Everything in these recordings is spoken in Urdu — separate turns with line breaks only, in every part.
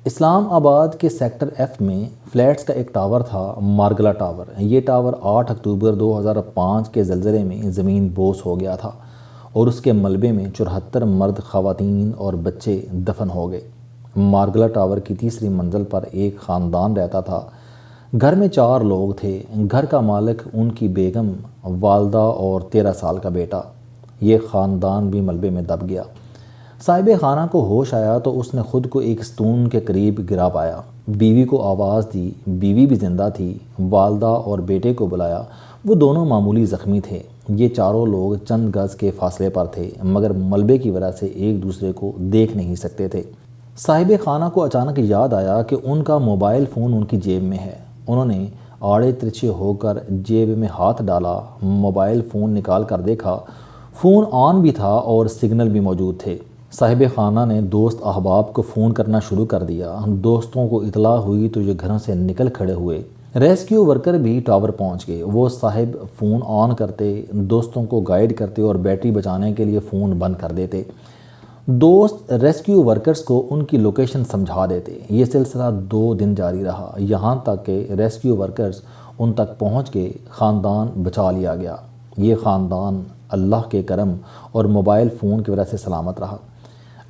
اسلام آباد کے سیکٹر ایف میں فلیٹس کا ایک ٹاور تھا، مارگلا ٹاور۔ یہ ٹاور 8 اکتوبر 2005 کے زلزلے میں زمین بوس ہو گیا تھا اور اس کے ملبے میں 74 مرد، خواتین اور بچے دفن ہو گئے۔ مارگلا ٹاور کی تیسری منزل پر ایک خاندان رہتا تھا۔ گھر میں 4 لوگ تھے۔ گھر کا مالک، ان کی بیگم، والدہ اور 13 سال کا بیٹا۔ یہ خاندان بھی ملبے میں دب گیا۔ صاحب خانہ کو ہوش آیا تو اس نے خود کو ایک ستون کے قریب گرا پایا۔ بیوی کو آواز دی، بیوی بھی زندہ تھی۔ والدہ اور بیٹے کو بلایا، وہ دونوں معمولی زخمی تھے۔ یہ چاروں لوگ چند گز کے فاصلے پر تھے، مگر ملبے کی وجہ سے ایک دوسرے کو دیکھ نہیں سکتے تھے۔ صاحب خانہ کو اچانک یاد آیا کہ ان کا موبائل فون ان کی جیب میں ہے۔ انہوں نے آڑے ترچھے ہو کر جیب میں ہاتھ ڈالا، موبائل فون نکال کر دیکھا، فون آن بھی تھا اور سگنل بھی موجود تھے۔ صاحب خانہ نے دوست احباب کو فون کرنا شروع کر دیا۔ دوستوں کو اطلاع ہوئی تو یہ گھروں سے نکل کھڑے ہوئے۔ ریسکیو ورکر بھی ٹاور پہنچ گئے۔ وہ صاحب فون آن کرتے، دوستوں کو گائیڈ کرتے اور بیٹری بچانے کے لیے فون بند کر دیتے۔ دوست ریسکیو ورکرز کو ان کی لوکیشن سمجھا دیتے۔ یہ سلسلہ 2 دن جاری رہا، یہاں تک کہ ریسکیو ورکرز ان تک پہنچ گئے۔ خاندان بچا لیا گیا۔ یہ خاندان اللہ کے کرم اور موبائل فون کی وجہ سے سلامت رہا۔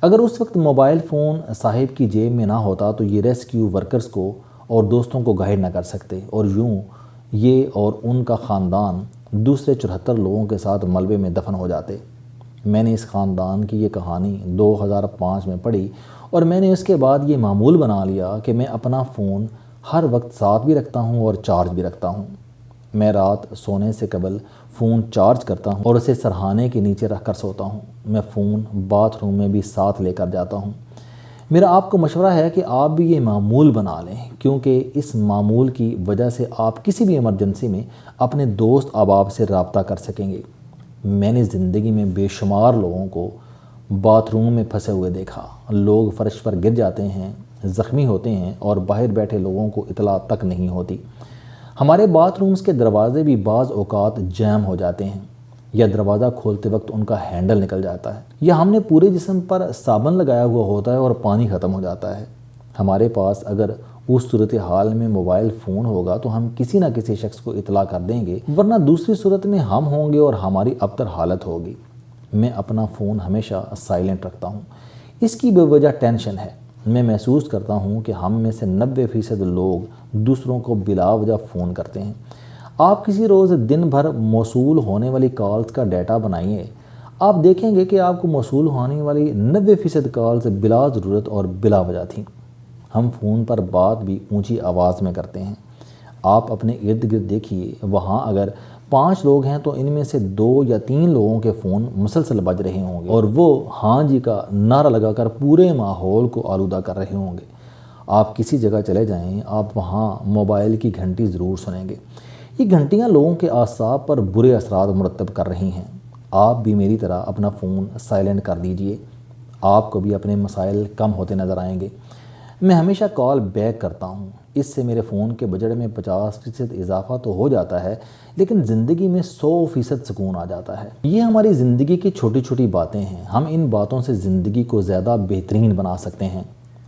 اگر اس وقت موبائل فون صاحب کی جیب میں نہ ہوتا تو یہ ریسکیو ورکرز کو اور دوستوں کو گائیڈ نہ کر سکتے، اور یوں یہ اور ان کا خاندان دوسرے 74 لوگوں کے ساتھ ملبے میں دفن ہو جاتے۔ میں نے اس خاندان کی یہ کہانی 2005 میں پڑھی اور میں نے اس کے بعد یہ معمول بنا لیا کہ میں اپنا فون ہر وقت ساتھ بھی رکھتا ہوں اور چارج بھی رکھتا ہوں۔ میں رات سونے سے قبل فون چارج کرتا ہوں اور اسے سرہانے کے نیچے رکھ کر سوتا ہوں۔ میں فون باتھ روم میں بھی ساتھ لے کر جاتا ہوں۔ میرا آپ کو مشورہ ہے کہ آپ بھی یہ معمول بنا لیں، کیونکہ اس معمول کی وجہ سے آپ کسی بھی ایمرجنسی میں اپنے دوست احباب سے رابطہ کر سکیں گے۔ میں نے زندگی میں بے شمار لوگوں کو باتھ روم میں پھنسے ہوئے دیکھا۔ لوگ فرش پر گر جاتے ہیں، زخمی ہوتے ہیں اور باہر بیٹھے لوگوں کو اطلاع تک نہیں ہوتی۔ ہمارے باتھ رومز کے دروازے بھی بعض اوقات جیم ہو جاتے ہیں، یا دروازہ کھولتے وقت ان کا ہینڈل نکل جاتا ہے، یا ہم نے پورے جسم پر صابن لگایا ہوا ہوتا ہے اور پانی ختم ہو جاتا ہے۔ ہمارے پاس اگر اس صورتحال میں موبائل فون ہوگا تو ہم کسی نہ کسی شخص کو اطلاع کر دیں گے، ورنہ دوسری صورت میں ہم ہوں گے اور ہماری ابتر حالت ہوگی۔ میں اپنا فون ہمیشہ سائلنٹ رکھتا ہوں۔ اس کی بے وجہ ٹینشن ہے۔ میں محسوس کرتا ہوں کہ ہم میں سے 90% لوگ دوسروں کو بلا وجہ فون کرتے ہیں۔ آپ کسی روز دن بھر موصول ہونے والی کالز کا ڈیٹا بنائیے۔ آپ دیکھیں گے کہ آپ کو موصول ہونے والی 90% کالز بلا ضرورت اور بلا وجہ تھیں۔ ہم فون پر بات بھی اونچی آواز میں کرتے ہیں۔ آپ اپنے ارد گرد دیکھیے، وہاں اگر 5 لوگ ہیں تو ان میں سے 2 یا 3 لوگوں کے فون مسلسل بج رہے ہوں گے اور وہ ہاں جی کا نعرہ لگا کر پورے ماحول کو آلودہ کر رہے ہوں گے۔ آپ کسی جگہ چلے جائیں، آپ وہاں موبائل کی گھنٹی ضرور سنیں گے۔ یہ گھنٹیاں لوگوں کے اعصاب پر برے اثرات مرتب کر رہی ہیں۔ آپ بھی میری طرح اپنا فون سائلنٹ کر دیجئے۔ آپ کو بھی اپنے مسائل کم ہوتے نظر آئیں گے۔ میں ہمیشہ کال بیک کرتا ہوں۔ اس سے میرے فون کے بجٹ میں 50% اضافہ تو ہو جاتا ہے، لیکن زندگی میں 100% سکون آ جاتا ہے۔ یہ ہماری زندگی کی چھوٹی چھوٹی باتیں ہیں۔ ہم ان باتوں سے زندگی کو زیادہ بہترین بنا سکتے ہیں۔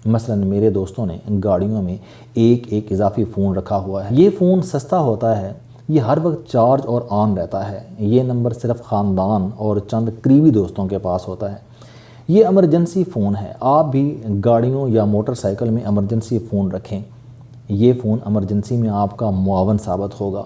مثلا میرے دوستوں نے گاڑیوں میں ایک اضافی فون رکھا ہوا ہے۔ یہ فون سستا ہوتا ہے، یہ ہر وقت چارج اور آن رہتا ہے۔ یہ نمبر صرف خاندان اور چند قریبی دوستوں کے پاس ہوتا ہے۔ یہ ایمرجنسی فون ہے۔ آپ بھی گاڑیوں یا موٹر سائیکل میں ایمرجنسی فون رکھیں۔ یہ فون ایمرجنسی میں آپ کا معاون ثابت ہوگا۔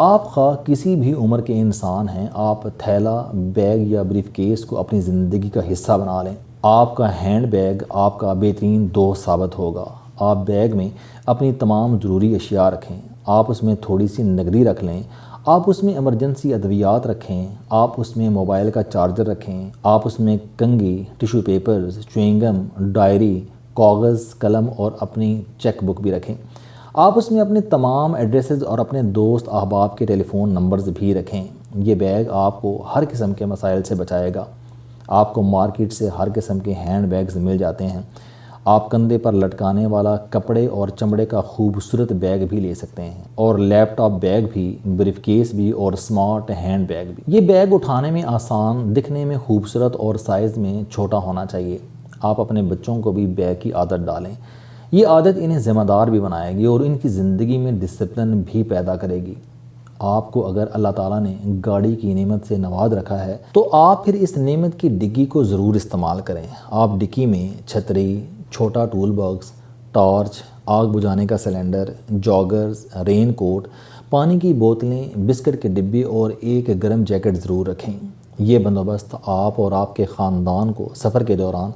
آپ خواہ کسی بھی عمر کے انسان ہیں، آپ تھیلا، بیگ یا بریف کیس کو اپنی زندگی کا حصہ بنا لیں۔ آپ کا ہینڈ بیگ آپ کا بہترین دوست ثابت ہوگا۔ آپ بیگ میں اپنی تمام ضروری اشیاء رکھیں۔ آپ اس میں تھوڑی سی نقدی رکھ لیں۔ آپ اس میں ایمرجنسی ادویات رکھیں۔ آپ اس میں موبائل کا چارجر رکھیں۔ آپ اس میں کنگھی، ٹیشو پیپرز، چوئنگم، ڈائری، کاغذ، قلم اور اپنی چیک بک بھی رکھیں۔ آپ اس میں اپنے تمام ایڈریسز اور اپنے دوست احباب کے ٹیلی فون نمبرز بھی رکھیں۔ یہ بیگ آپ کو ہر قسم کے مسائل سے بچائے گا۔ آپ کو مارکیٹ سے ہر قسم کے ہینڈ بیگز مل جاتے ہیں۔ آپ کندھے پر لٹکانے والا کپڑے اور چمڑے کا خوبصورت بیگ بھی لے سکتے ہیں، اور لیپ ٹاپ بیگ بھی، بریف کیس بھی اور سمارٹ ہینڈ بیگ بھی۔ یہ بیگ اٹھانے میں آسان، دکھنے میں خوبصورت اور سائز میں چھوٹا ہونا چاہیے۔ آپ اپنے بچوں کو بھی بیگ کی عادت ڈالیں۔ یہ عادت انہیں ذمہ دار بھی بنائے گی اور ان کی زندگی میں ڈسپلن بھی پیدا کرے گی۔ آپ کو اگر اللہ تعالیٰ نے گاڑی کی نعمت سے نواز رکھا ہے تو آپ پھر اس نعمت کی ڈگی کو ضرور استعمال کریں۔ آپ ڈگی میں چھتری، چھوٹا ٹول باکس، ٹارچ، آگ بجھانے کا سلنڈر، جاگرز، رین کوٹ، پانی کی بوتلیں، بسکٹ کے ڈبے اور ایک گرم جیکٹ ضرور رکھیں۔ یہ بندوبست آپ اور آپ کے خاندان کو سفر کے دوران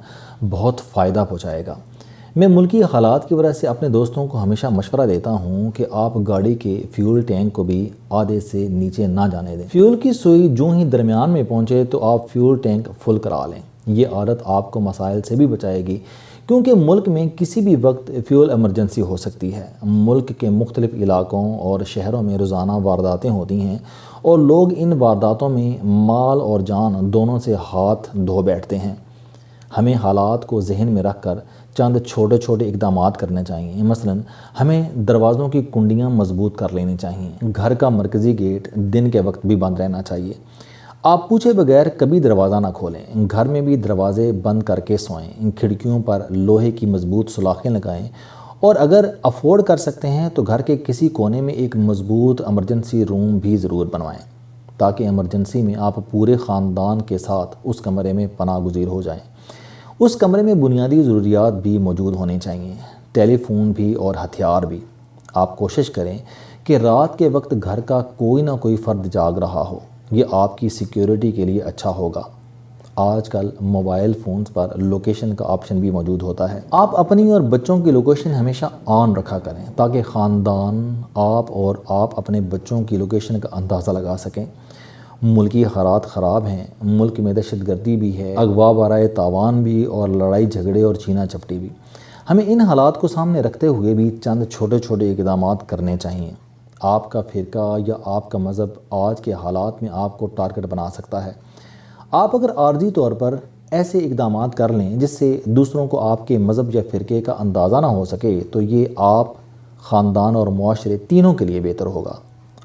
بہت فائدہ پہنچائے گا۔ میں ملکی حالات کی وجہ سے اپنے دوستوں کو ہمیشہ مشورہ دیتا ہوں کہ آپ گاڑی کے فیول ٹینک کو بھی آدھے سے نیچے نہ جانے دیں۔ فیول کی سوئی جو ہی درمیان میں پہنچے تو آپ فیول ٹینک فل کرا لیں۔ یہ عادت آپ کو مسائل سے بھی بچائے گی، کیونکہ ملک میں کسی بھی وقت فیول ایمرجنسی ہو سکتی ہے۔ ملک کے مختلف علاقوں اور شہروں میں روزانہ وارداتیں ہوتی ہیں اور لوگ ان وارداتوں میں مال اور جان دونوں سے ہاتھ دھو بیٹھتے ہیں۔ ہمیں حالات کو ذہن میں رکھ کر چند چھوٹے چھوٹے اقدامات کرنے چاہیے۔ مثلا ہمیں دروازوں کی کنڈیاں مضبوط کر لینی چاہیے۔ گھر کا مرکزی گیٹ دن کے وقت بھی بند رہنا چاہیے۔ آپ پوچھے بغیر کبھی دروازہ نہ کھولیں۔ گھر میں بھی دروازے بند کر کے سوئیں۔ کھڑکیوں پر لوہے کی مضبوط سلاخیں لگائیں، اور اگر افورڈ کر سکتے ہیں تو گھر کے کسی کونے میں ایک مضبوط ایمرجنسی روم بھی ضرور بنوائیں، تاکہ ایمرجنسی میں آپ پورے خاندان کے ساتھ اس کمرے میں پناہ گزیر ہو جائیں۔ اس کمرے میں بنیادی ضروریات بھی موجود ہونے چاہیے، ٹیلی فون بھی اور ہتھیار بھی۔ آپ کوشش کریں کہ رات کے وقت گھر کا کوئی نہ کوئی فرد جاگ رہا ہو، یہ آپ کی سیکیورٹی کے لیے اچھا ہوگا۔ آج کل موبائل فونز پر لوکیشن کا آپشن بھی موجود ہوتا ہے۔ آپ اپنی اور بچوں کی لوکیشن ہمیشہ آن رکھا کریں، تاکہ خاندان، آپ اپنے بچوں کی لوکیشن کا اندازہ لگا سکیں۔ ملکی حالات خراب ہیں، ملک میں دہشت گردی بھی ہے، اغوا برائے تاوان بھی، اور لڑائی جھگڑے اور چینہ چپٹی بھی۔ ہمیں ان حالات کو سامنے رکھتے ہوئے بھی چند چھوٹے چھوٹے اقدامات کرنے چاہیے۔ آپ کا فرقہ یا آپ کا مذہب آج کے حالات میں آپ کو ٹارگٹ بنا سکتا ہے۔ آپ اگر عارضی طور پر ایسے اقدامات کر لیں جس سے دوسروں کو آپ کے مذہب یا فرقے کا اندازہ نہ ہو سکے، تو یہ آپ، خاندان اور معاشرے تینوں کے لیے بہتر ہوگا۔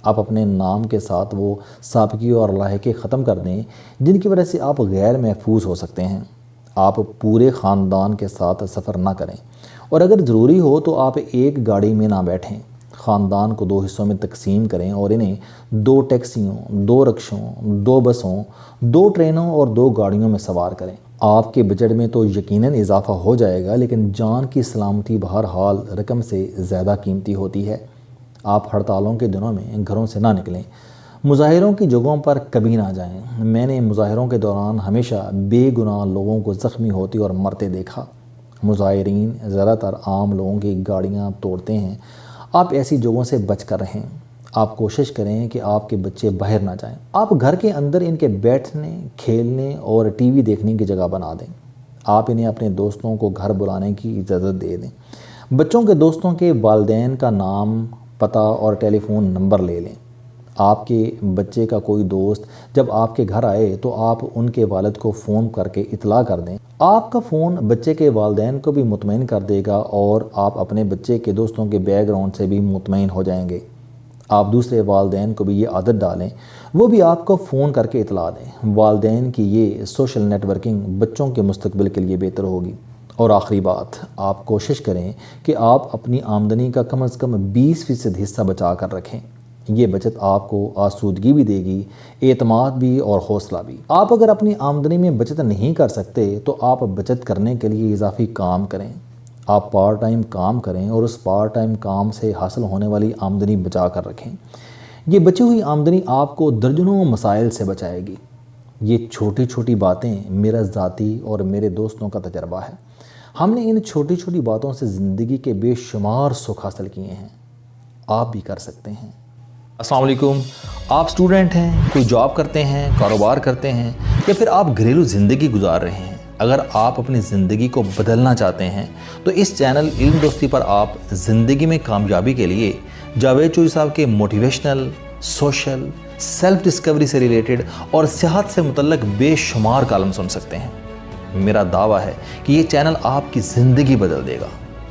آپ اپنے نام کے ساتھ وہ سابقے اور لاحقے ختم کر دیں جن کی وجہ سے آپ غیر محفوظ ہو سکتے ہیں۔ آپ پورے خاندان کے ساتھ سفر نہ کریں، اور اگر ضروری ہو تو آپ ایک گاڑی میں نہ بیٹھیں۔ خاندان کو 2 حصوں میں تقسیم کریں اور انہیں 2 ٹیکسیوں، 2 رکشوں، 2 بسوں، 2 ٹرینوں اور 2 گاڑیوں میں سوار کریں۔ آپ کے بجٹ میں تو یقیناً اضافہ ہو جائے گا، لیکن جان کی سلامتی بہرحال رقم سے زیادہ قیمتی ہوتی ہے۔ آپ ہڑتالوں کے دنوں میں گھروں سے نہ نکلیں، مظاہروں کی جگہوں پر کبھی نہ جائیں۔ میں نے مظاہروں کے دوران ہمیشہ بے گناہ لوگوں کو زخمی ہوتے اور مرتے دیکھا۔ مظاہرین زیادہ تر عام لوگوں کی گاڑیاں توڑتے ہیں۔ آپ ایسی جگہوں سے بچ کر رہیں۔ آپ کوشش کریں کہ آپ کے بچے باہر نہ جائیں۔ آپ گھر کے اندر ان کے بیٹھنے، کھیلنے اور ٹی وی دیکھنے کی جگہ بنا دیں۔ آپ انہیں اپنے دوستوں کو گھر بلانے کی اجازت دے دیں۔ بچوں کے دوستوں کے والدین کا نام، پتہ اور ٹیلی فون نمبر لے لیں۔ آپ کے بچے کا کوئی دوست جب آپ کے گھر آئے تو آپ ان کے والد کو فون کر کے اطلاع کر دیں۔ آپ کا فون بچے کے والدین کو بھی مطمئن کر دے گا، اور آپ اپنے بچے کے دوستوں کے بیک گراؤنڈ سے بھی مطمئن ہو جائیں گے۔ آپ دوسرے والدین کو بھی یہ عادت ڈالیں، وہ بھی آپ کو فون کر کے اطلاع دیں۔ والدین کی یہ سوشل نیٹ ورکنگ بچوں کے مستقبل کے لیے بہتر ہوگی۔ اور آخری بات، آپ کوشش کریں کہ آپ اپنی آمدنی کا کم از کم 20% حصہ بچا کر رکھیں۔ یہ بچت آپ کو آسودگی بھی دے گی، اعتماد بھی اور حوصلہ بھی۔ آپ اگر اپنی آمدنی میں بچت نہیں کر سکتے تو آپ بچت کرنے کے لیے اضافی کام کریں۔ آپ پارٹ ٹائم کام کریں اور اس پارٹ ٹائم کام سے حاصل ہونے والی آمدنی بچا کر رکھیں۔ یہ بچی ہوئی آمدنی آپ کو درجنوں مسائل سے بچائے گی۔ یہ چھوٹی چھوٹی باتیں میرا ذاتی اور میرے دوستوں کا تجربہ ہے۔ ہم نے ان چھوٹی چھوٹی باتوں سے زندگی کے بے شمار سکھ حاصل کیے ہیں۔ آپ بھی کر سکتے ہیں۔ السلام علیکم۔ آپ اسٹوڈنٹ ہیں، کوئی جاب کرتے ہیں، کاروبار کرتے ہیں، یا پھر آپ گھریلو زندگی گزار رہے ہیں۔ اگر آپ اپنی زندگی کو بدلنا چاہتے ہیں تو اس چینل علم دوستی پر آپ زندگی میں کامیابی کے لیے جاوید چوہدری صاحب کے موٹیویشنل، سوشل، سیلف ڈسکوری سے ریلیٹڈ اور صحت سے متعلق بے شمار کالم سن سکتے ہیں۔ میرا دعویٰ ہے کہ یہ چینل آپ کی زندگی بدل دے گا۔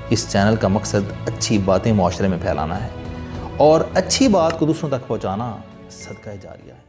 اس چینل کا مقصد اچھی باتیں معاشرے میں پھیلانا ہے، اور اچھی بات کو دوسروں تک پہنچانا صدقہ جاریہ ہے۔